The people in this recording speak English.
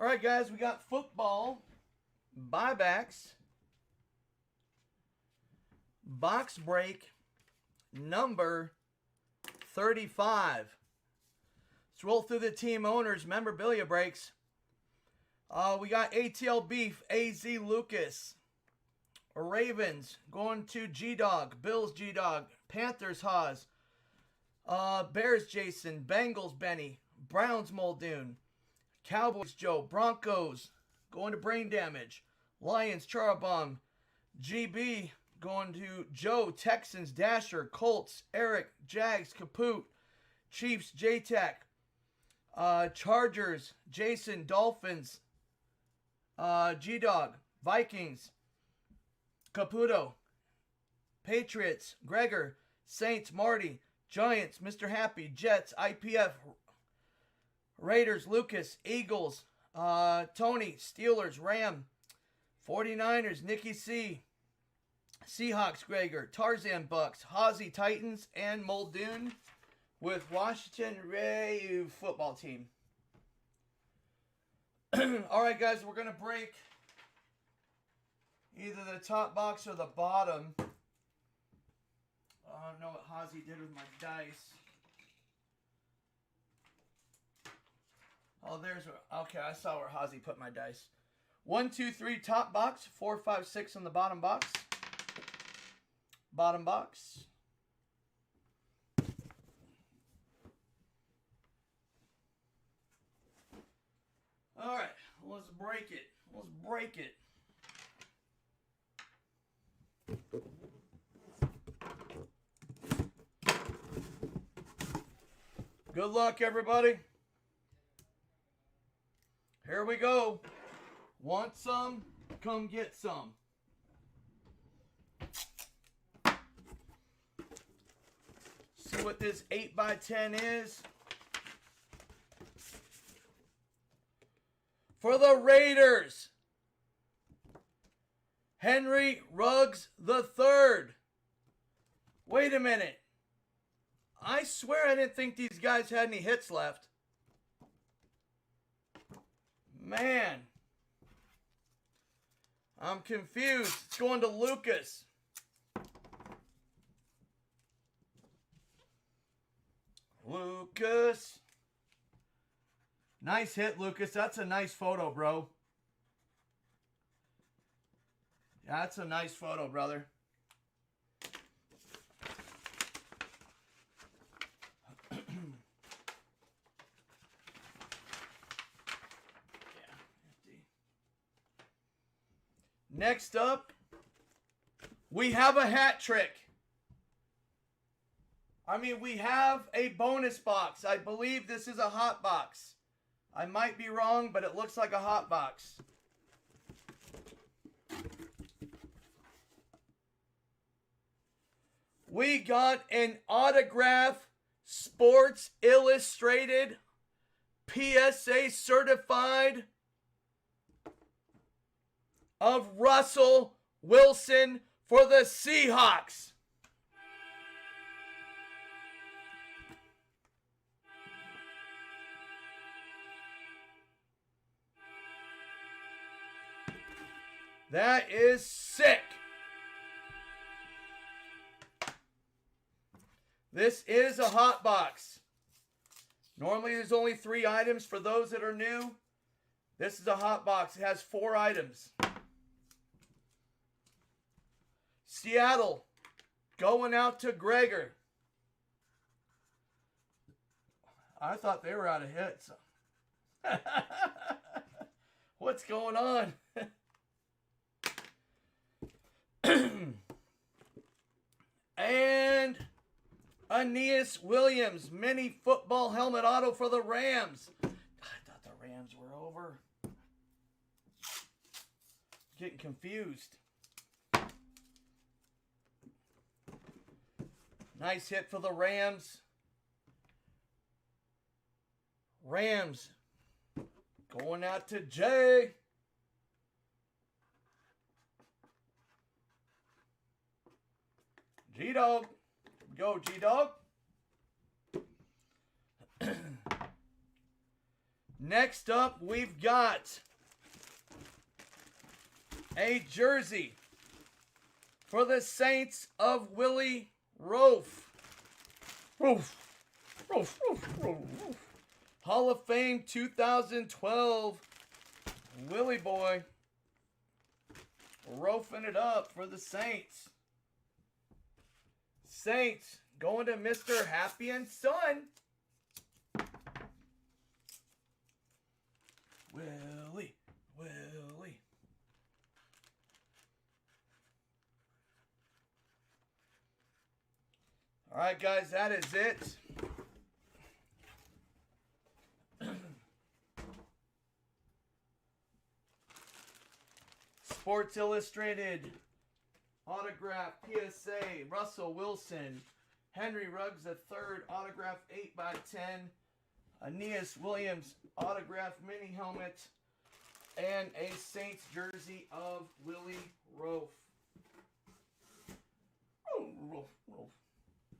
All right, guys, we got football buybacks, box break number 35. Let's roll through the team owners memorabilia breaks. We got ATL Beef, AZ Lucas. Ravens going to G-Dog, Bills G-Dog, Panthers Haas, Bears Jason, Bengals Benny, Browns Muldoon, Cowboys Joe, Broncos going to Brain Damage, Lions Charabom, GB going to Joe, Texans Dasher, Colts, Eric, Jags, Kaput, Chiefs J-Tech, Chargers, Jason, Dolphins, G-Dog, Vikings, Caputo, Patriots, Gregor, Saints, Marty, Giants, Mr. Happy, Jets, IPF, Raiders, Lucas, Eagles, Tony, Steelers, Ram, 49ers, Nikki C, Seahawks, Gregor, Tarzan, Bucks, Hazy, Titans, and Muldoon with Washington Ray football team. All right, guys, we're going to break either the top box or the bottom. I don't know what Hazy did with my dice. Oh, there's where, okay, I saw where Hazy put my dice. 1, 2, 3 top box, 4, 5, 6 on the bottom box. Bottom box. All right, let's break it. Let's break it. Good luck, everybody. Here we go. Want some? Come get some. See what this 8x10 is. For the Raiders, Henry Ruggs III. Wait a minute. I swear I didn't think these guys had any hits left. Man. I'm confused. It's going to Lucas. Lucas. Nice hit, Lucas. That's a nice photo, bro. That's a nice photo, brother. Next up, we have a hat trick. I mean, we have a bonus box. I believe this is a hot box. I might be wrong, but it looks like a hot box. We got an autograph, Sports Illustrated, PSA certified of Russell Wilson for the Seahawks. That is sick. This is a hot box. Normally there's only 3 items for those that are new. This is a hot box. It has 4 items. Seattle, going out to Gregor. I thought they were out of hits. What's going on? And Aeneas Williams, mini football helmet auto for the Rams. I thought the Rams were over. Getting confused. Nice hit for the Rams. Rams going out to Jay. G-Dog. Go, G-Dog. Next up, we've got a jersey for the Saints of Willie Roaf. Hall of Fame 2012 Willie boy. Roafing it up for the Saints. Saints going to Mr. Happy and Son. Willie. All right, guys, that is it. Sports Illustrated autograph PSA Russell Wilson, Henry Ruggs III autograph 8x10, Aeneas Williams autograph mini helmet, and a Saints jersey of Willie Roaf.